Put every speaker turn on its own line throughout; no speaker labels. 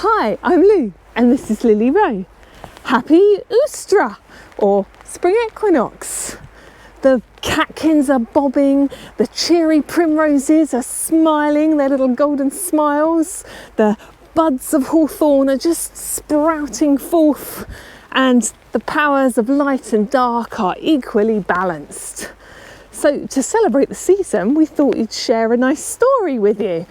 Hi, I'm Lou, and this is Lily Rowe. Happy Eostre, or Spring Equinox. The catkins are bobbing, the cheery primroses are smiling their little golden smiles, the buds of hawthorn are just sprouting forth, and the powers of light and dark are equally balanced. So to celebrate the season, we thought we'd share a nice story with you.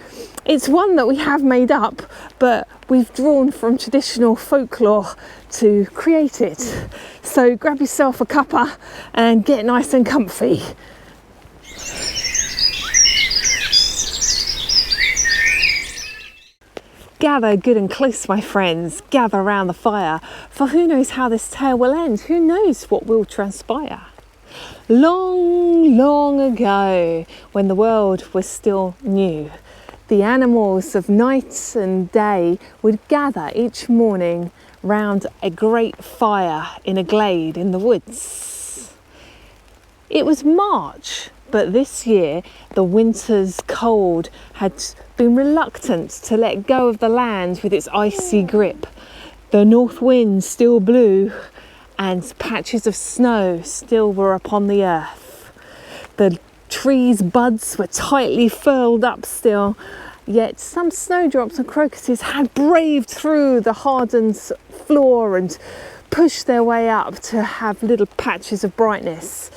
It's one that we have made up, but we've drawn from traditional folklore to create it. So grab yourself a cuppa and get nice and comfy. Gather good and close, my friends, gather round the fire, for who knows how this tale will end, who knows what will transpire. Long, long ago, when the world was still new, the animals of night and day would gather each morning round a great fire in a glade in the woods. It was March, but this year the winter's cold had been reluctant to let go of the land with its icy grip. The north wind still blew, and patches of snow still were upon the earth. The trees' buds were tightly furled up still, yet some snowdrops and crocuses had braved through the hardened floor and pushed their way up to have little patches of brightness.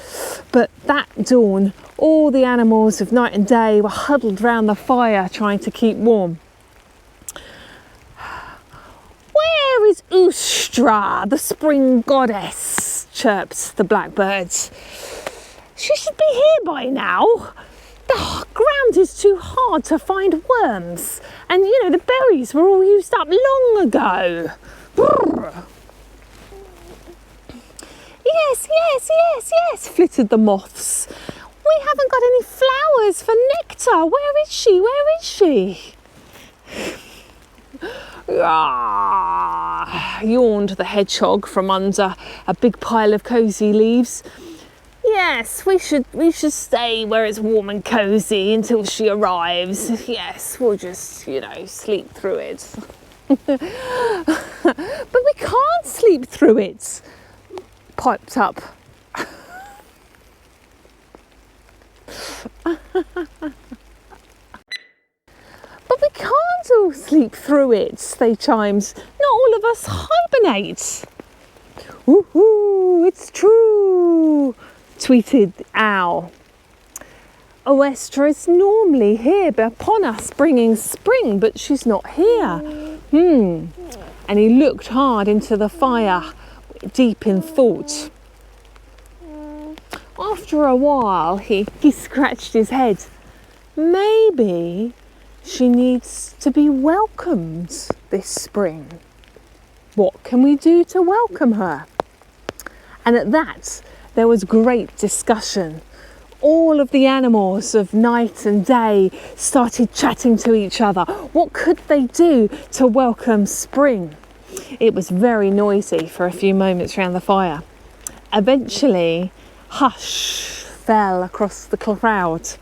But that dawn, all the animals of night and day were huddled round the fire trying to keep warm. "Where is Eostre, the spring goddess?" chirped the blackbirds. "She should be here by now. The ground is too hard to find worms, and the berries were all used up long ago." Brrr. Yes, flitted the moths. "We haven't got any flowers for nectar. Where is she? Ah, yawned the hedgehog from under a big pile of cosy leaves. "Yes, we should stay where it's warm and cosy until she arrives. Yes, we'll just, sleep through it." "But we can't sleep through it," piped up. "But we can't all sleep through it," they chimed. "Not all of us hibernate." "Woohoo, it's true," tweeted the owl. "Eostre is normally here upon us bringing spring, but she's not here." And he looked hard into the fire, deep in thought. After a while, he scratched his head. "Maybe she needs to be welcomed this spring. What can we do to welcome her?" And at that, there was great discussion. All of the animals of night and day started chatting to each other. What could they do to welcome spring? It was very noisy for a few moments round the fire. Eventually, hush fell across the crowd.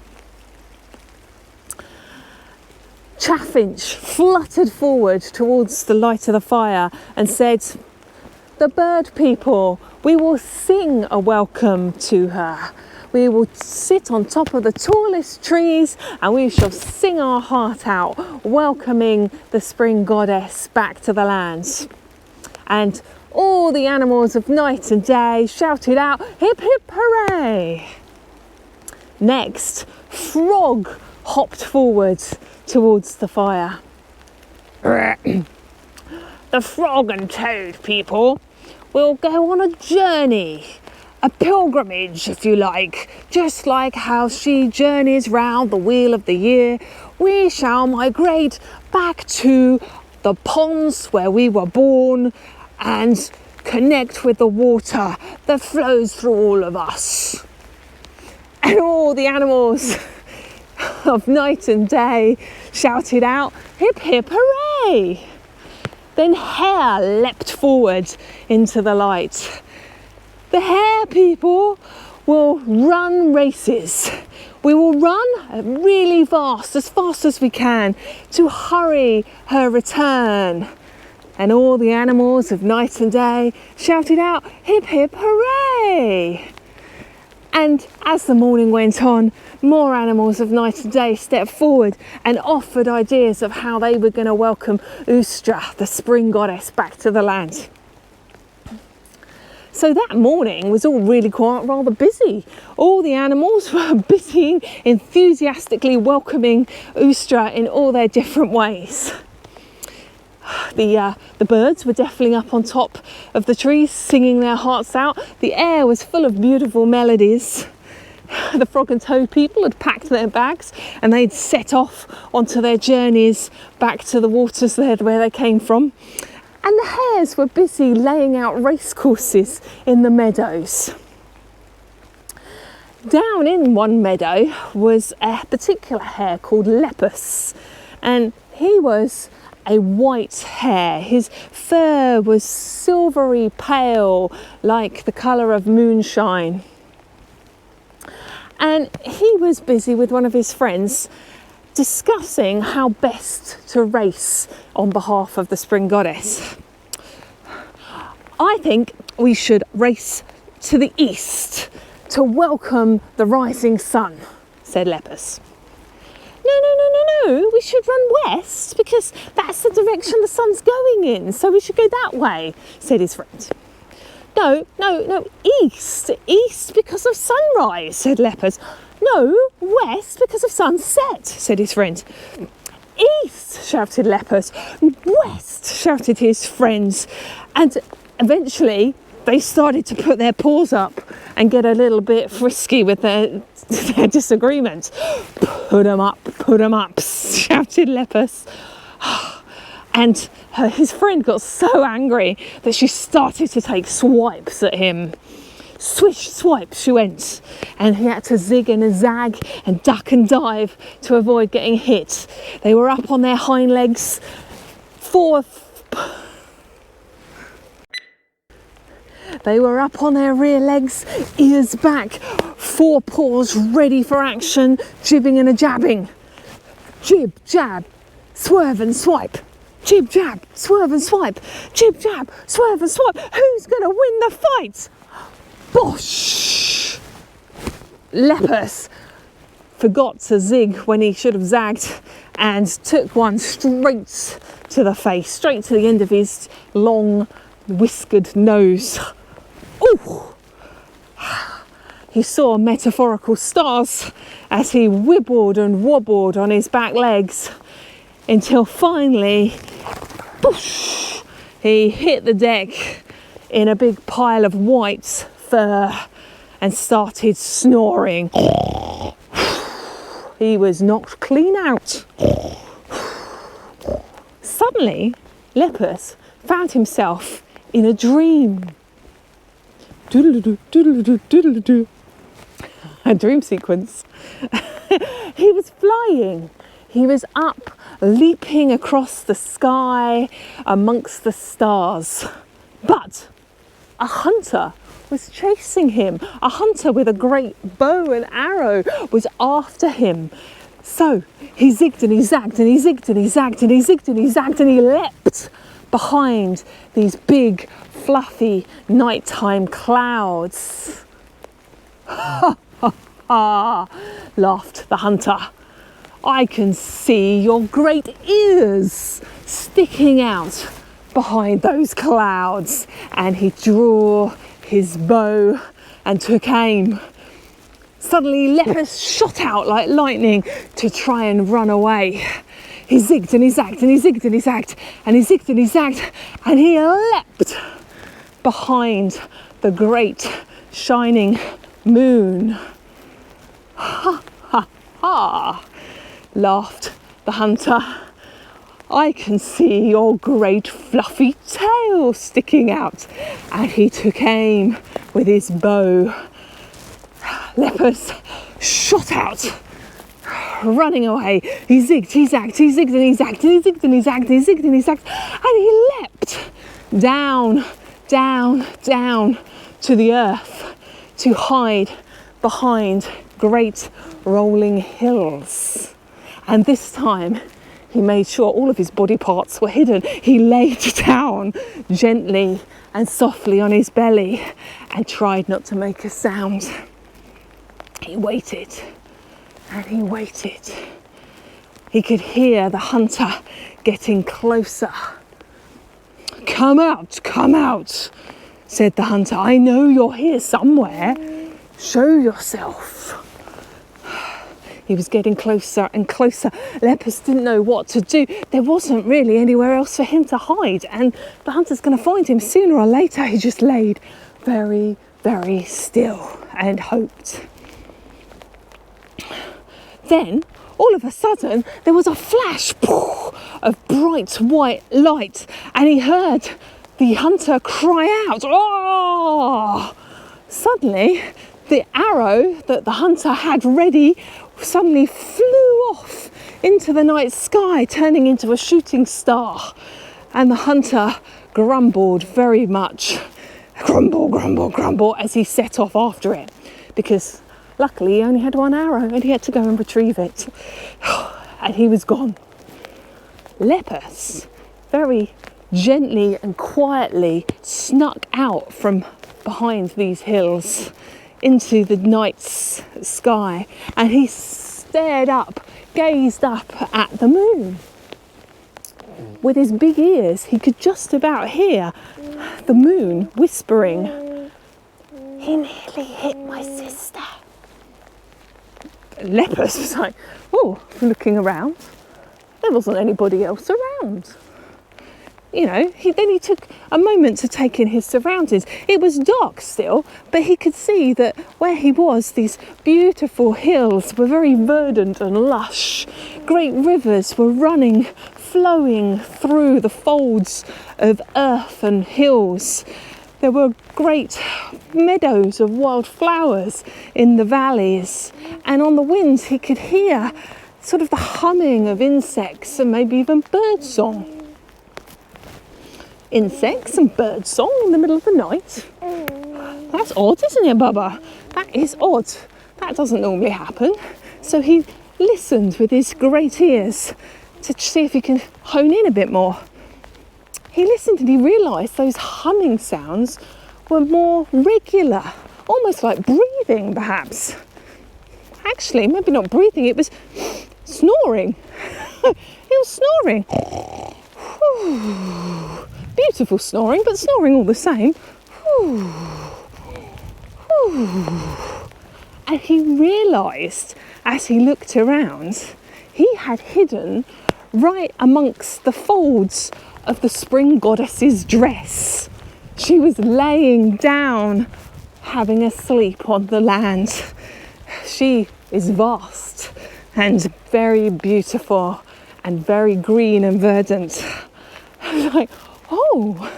Chaffinch fluttered forward towards the light of the fire and said, "The bird people, we will sing a welcome to her. We will sit on top of the tallest trees and we shall sing our heart out, welcoming the spring goddess back to the land." And all the animals of night and day shouted out, "Hip hip hooray!" Next, Frog hopped forward towards the fire. "The frog and toad people will go on a journey, a pilgrimage if you like, just like how she journeys round the wheel of the year. We shall migrate back to the ponds where we were born and connect with the water that flows through all of us." And all the animals of night and day shouted out, "Hip hip hooray!" Then Hare leapt forward into the light. "The Hare people will run races. We will run really fast as we can, to hurry her return. And all the animals of night and day shouted out, hip hip hooray! And as the morning went on, more animals of night and day stepped forward and offered ideas of how they were going to welcome Eostre, the spring goddess, back to the land. So that morning was all really rather busy. All the animals were busy, enthusiastically welcoming Eostre in all their different ways. The birds were definitely up on top of the trees, singing their hearts out. The air was full of beautiful melodies. The frog and toad people had packed their bags and they'd set off onto their journeys back to the waters there where they came from. And the hares were busy laying out race courses in the meadows. Down in one meadow was a particular hare called Lepus, and he was a white hare. His fur was silvery pale, like the colour of moonshine. And he was busy with one of his friends discussing how best to race on behalf of the spring goddess. I think we should race to the east to welcome the rising sun, said Lepus. No, we should run west because that's the direction the sun's going in, so we should go that way, said his friend. No, east because of sunrise, said Lepus. No, west because of sunset, said his friend. East, shouted Lepus. West, shouted his friends. And eventually they started to put their paws up and get a little bit frisky with their disagreement. Put 'em up, shouted Lepus. And his friend got so angry that she started to take swipes at him. Swish, swipe, she went, and he had to zig and zag and duck and dive to avoid getting hit. They were up on their hind legs, They were up on their rear legs, ears back, four paws ready for action, jibbing and a jabbing. Jib, jab, swerve and swipe. Jib, jab, swerve and swipe. Jib, jab, swerve and swipe. Who's going to win the fight? Bosh! Lepus forgot to zig when he should have zagged and took one straight to the face, straight to the end of his long whiskered nose. Ooh! He saw metaphorical stars as he wibbled and wobbled on his back legs until finally, boosh, he hit the deck in a big pile of white fur and started snoring. He was knocked clean out. Suddenly, Lepus found himself in a dream. Doodle-doo, doodle-doo, doodle-doo. A dream sequence. He was flying. He was up, leaping across the sky amongst the stars. But a hunter was chasing him. A hunter with a great bow and arrow was after him. So he zigged and he zagged and he zigged and he zagged and he zigged and he zagged and he leapt behind these big, fluffy nighttime clouds. Ha ha ha, laughed the hunter. I can see your great ears sticking out behind those clouds. And he drew his bow and took aim. Suddenly Lepus shot out like lightning to try and run away. He zigged and he zagged and he zigged and he zagged and he zigged and he zagged and he leapt behind the great shining moon. Ha ha ha, laughed the hunter. I can see your great fluffy tail sticking out. And he took aim with his bow. Lepus shot out, running away. He zigged, he zagged, he zigged and he zagged, and he zigged and he zagged, and he zigged and he zagged, and he leapt down, down, down to the earth to hide behind great rolling hills. And this time he made sure all of his body parts were hidden. He laid down gently and softly on his belly and tried not to make a sound. He waited and he waited. He could hear the hunter getting closer. Come out, said the hunter. I know you're here somewhere. Show yourself. He was getting closer and closer. Lepus didn't know what to do. There wasn't really anywhere else for him to hide, and the hunter's going to find him sooner or later. He just laid very, very still and hoped. Then, all of a sudden, there was a flash of bright white light, and he heard the hunter cry out, "Oh!" Suddenly, the arrow that the hunter had ready suddenly flew off into the night sky, turning into a shooting star. And the hunter grumbled very much, grumble, grumble, grumble, as he set off after it, because luckily he only had one arrow and he had to go and retrieve it. And he was gone. Lepus very gently and quietly snuck out from behind these hills into the night sky, and he stared up, gazed up at the moon. With his big ears, he could just about hear the moon whispering, "He nearly hit my sister." Lepus was like, oh, looking around. There wasn't anybody else around. You know, then he took a moment to take in his surroundings. It was dark still, but he could see that where he was, these beautiful hills were very verdant and lush. Great rivers were running, flowing through the folds of earth and hills. There were great meadows of wild flowers in the valleys, and on the winds he could hear sort of the humming of insects and maybe even bird song. Insects and bird song in the middle of the night. That's odd, isn't it, Bubba? That is odd. That doesn't normally happen. So he listened with his great ears to see if he can hone in a bit more. He listened and he realised those humming sounds were more regular, almost like breathing, perhaps. Actually, maybe not breathing, it was snoring. He was snoring. Beautiful snoring, but snoring all the same. And he realised, as he looked around, he had hidden right amongst the folds of the spring goddess's dress. She was laying down, having a sleep on the land. She is vast and very beautiful and very green and verdant. I was like, oh.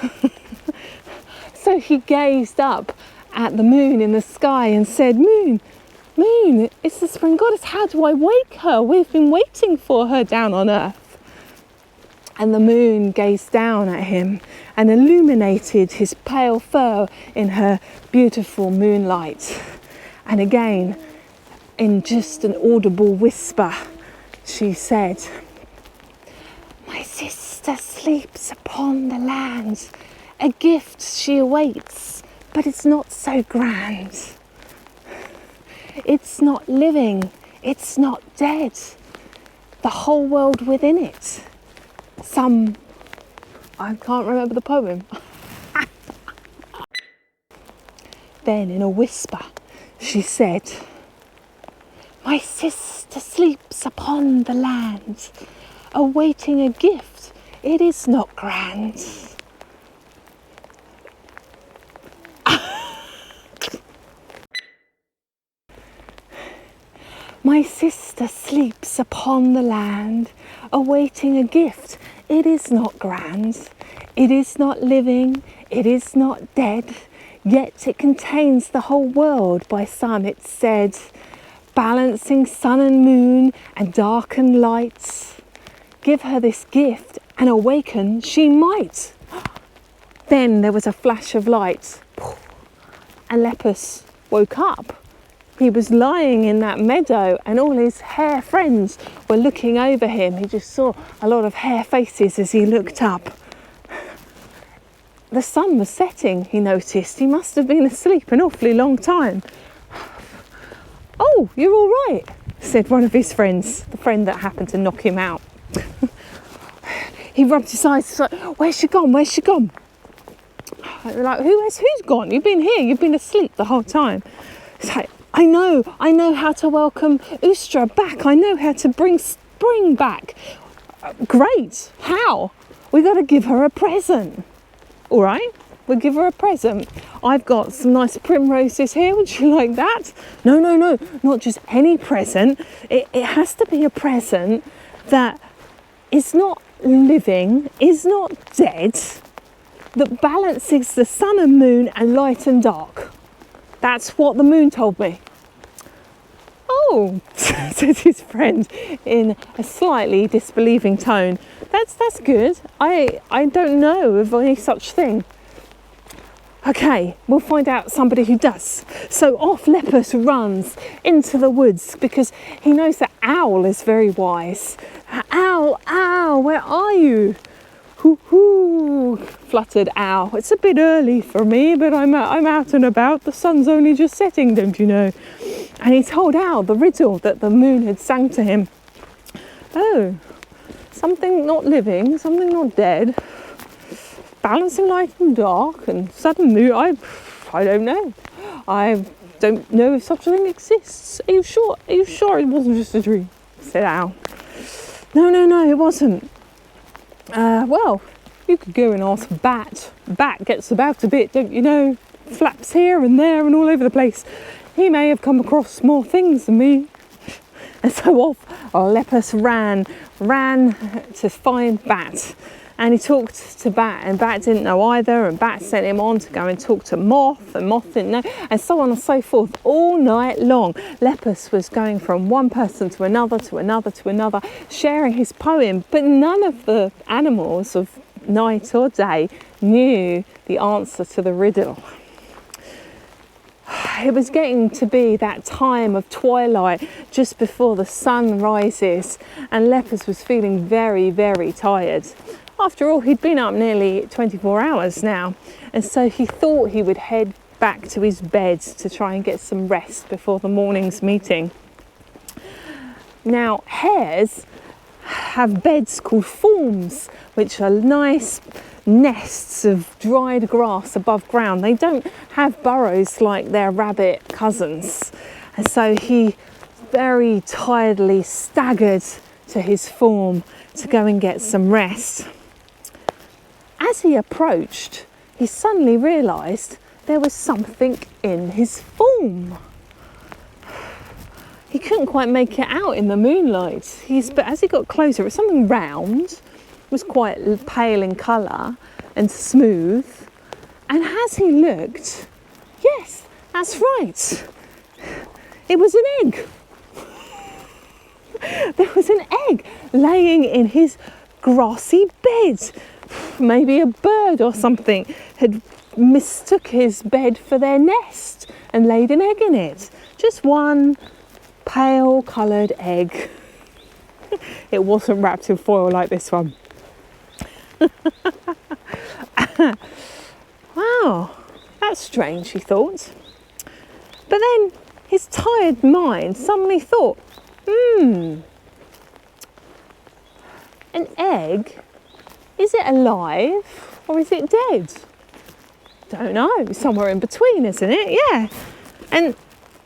So he gazed up at the moon in the sky and said, "Moon, moon, it's the spring goddess. How do I wake her? We've been waiting for her down on earth." And the moon gazed down at him and illuminated his pale fur in her beautiful moonlight. And again, in just an audible whisper, she said, "My sister sleeps upon the land. A gift she awaits, but it's not so grand. It's not living, it's not dead. The whole world within it. I can't remember the poem." Then in a whisper, she said, "My sister sleeps upon the land, awaiting a gift, it is not grand." "My sister sleeps upon the land, awaiting a gift, it is not grand. It is not living, it is not dead, yet it contains the whole world, by some it's said, balancing sun and moon and dark and light. Give her this gift and awaken she might." Then there was a flash of light, and Lepus woke up he was lying in that meadow and all his hare friends were looking over him. He just saw a lot of hare faces as he looked up. The sun was setting, he noticed. He must have been asleep an awfully long time. "Oh, you're all right," said one of his friends, the friend that happened to knock him out. He rubbed his eyes, like, "Where's she gone? Where's she gone?" Like, who's gone? You've been here, you've been asleep the whole time. It's like, I know how to welcome Eostre back. I know how to bring spring back. Great, how? We got to give her a present. All right, we'll give her a present. I've got some nice primroses here. Would you like that? No, not just any present. It has to be a present that is not living, is not dead, that balances the sun and moon and light and dark. That's what the moon told me. "Oh," said his friend in a slightly disbelieving tone. That's good. I don't know of any such thing." "Okay, we'll find out somebody who does." So off Lepus runs into the woods because he knows that Owl is very wise. Owl, where are you?" "Hoo," fluttered Owl. "It's a bit early for me, but I'm out and about. The sun's only just setting, don't you know?" And he told Owl the riddle that the moon had sang to him. "Oh, something not living, something not dead, balancing light and dark, and sudden moon. I don't know. I don't know if such a thing exists. Are you sure? Are you sure it wasn't just a dream?" said Owl. No, it wasn't. Well, you could go and ask Bat. Bat gets about a bit, don't you know? Flaps here and there and all over the place. He may have come across more things than me." And so off Lepus ran to find Bat. And he talked to Bat, and Bat didn't know either, and Bat sent him on to go and talk to Moth, and Moth didn't know, and so on and so forth. All night long, Lepus was going from one person to another, to another, to another, sharing his poem, but none of the animals of night or day knew the answer to the riddle. It was getting to be that time of twilight, just before the sun rises, and Lepus was feeling very, very tired. After all, he'd been up nearly 24 hours now, and so he thought he would head back to his bed to try and get some rest before the morning's meeting. Now, hares have beds called forms, which are nice nests of dried grass above ground. They don't have burrows like their rabbit cousins, and so he very tiredly staggered to his form to go and get some rest. As he approached, he suddenly realised there was something in his form. He couldn't quite make it out in the moonlight. But as he got closer, it was something round, it was quite pale in colour and smooth. And as he looked, yes, that's right, it was an egg. There was an egg laying in his grassy bed. Maybe a bird or something had mistook his bed for their nest and laid an egg in it. Just one pale coloured egg. It wasn't wrapped in foil like this one. Wow, that's strange, he thought. But then his tired mind suddenly thought, an egg? Is it alive or is it dead? Don't know, somewhere in between, isn't it? Yeah. And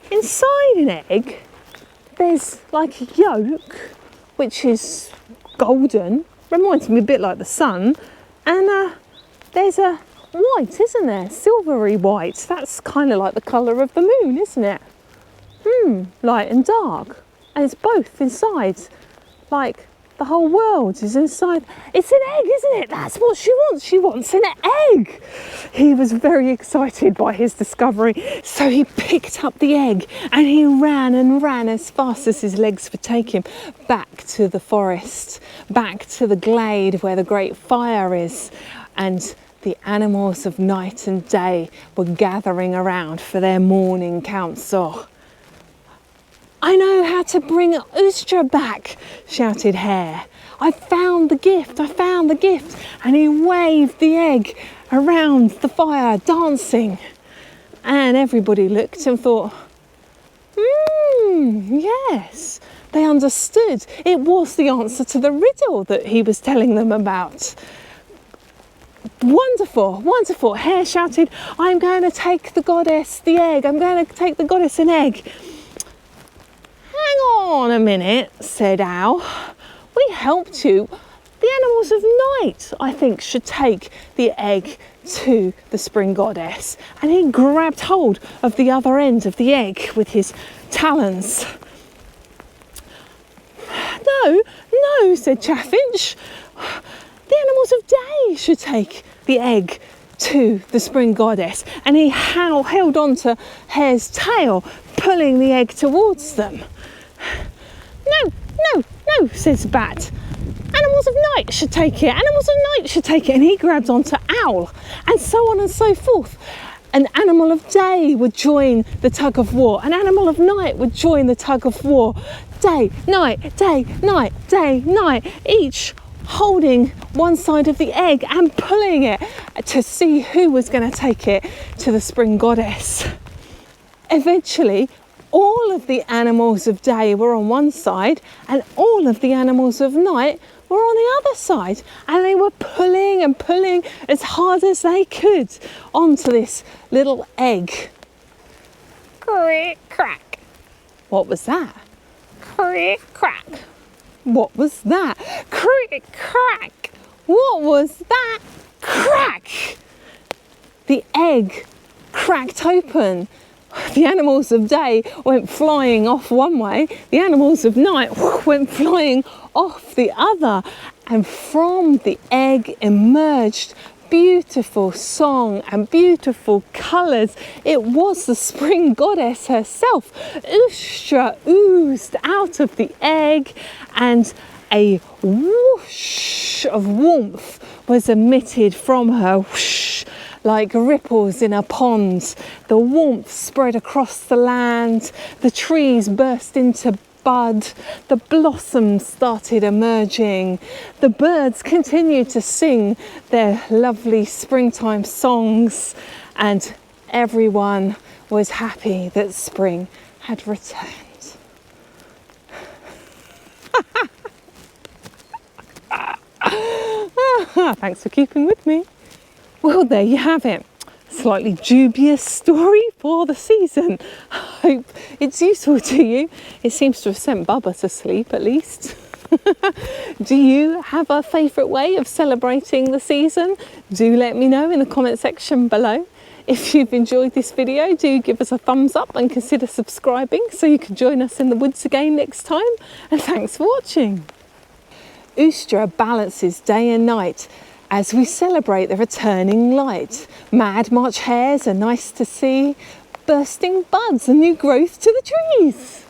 inside an egg, there's like a yolk, which is golden, reminds me a bit like the sun, and there's a white, isn't there? Silvery white. That's kind of like the colour of the moon, isn't it? Light and dark. And it's both inside, like the whole world is inside. It's an egg, isn't it? That's what she wants. She wants an egg. He was very excited by his discovery. So he picked up the egg and he ran and ran as fast as his legs would take him back to the forest, back to the glade where the great fire is. And the animals of night and day were gathering around for their morning council. I know how to bring Eostre back, shouted Hare. I found the gift, I found the gift. And he waved the egg around the fire, dancing. And everybody looked and thought, yes, they understood. It was the answer to the riddle that he was telling them about. Wonderful, wonderful. Hare shouted, I'm going to take the goddess the egg. I'm going to take the goddess an egg. Hang on a minute, said Owl. We helped you. The animals of night, I think, should take the egg to the spring goddess. And he grabbed hold of the other end of the egg with his talons. No, said Chaffinch. The animals of day should take the egg to the spring goddess. And he held on to Hare's tail, pulling the egg towards them. No, says Bat. Animals of night should take it. Animals of night should take it. And he grabbed onto Owl, and so on and so forth. An animal of day would join the tug of war. An animal of night would join the tug of war. Day, night, day, night, day, night. Each holding one side of the egg and pulling it to see who was going to take it to the spring goddess. Eventually, all of the animals of day were on one side and all of the animals of night were on the other side, and they were pulling and pulling as hard as they could onto this little egg. Crick, crack. What was that? Crick, crack. What was that? Crick, crack. What was that? Crack! The egg cracked open. The animals of day went flying off one way, the animals of night went flying off the other, and from the egg emerged beautiful song and beautiful colours. It was the spring goddess herself. Eostre oozed out of the egg, and a whoosh of warmth was emitted from her. Whoosh, like ripples in a pond. The warmth spread across the land, the trees burst into bud, the blossoms started emerging, the birds continued to sing their lovely springtime songs, and everyone was happy that spring had returned. Thanks for keeping with me. Well, there you have it. Slightly dubious story for the season. I hope it's useful to you. It seems to have sent Bubba to sleep, at least. Do you have a favourite way of celebrating the season? Do let me know in the comment section below. If you've enjoyed this video, do give us a thumbs up and consider subscribing so you can join us in the woods again next time. And thanks for watching. Eostre balances day and night as we celebrate the returning light. Mad March hares are nice to see, bursting buds and new growth to the trees.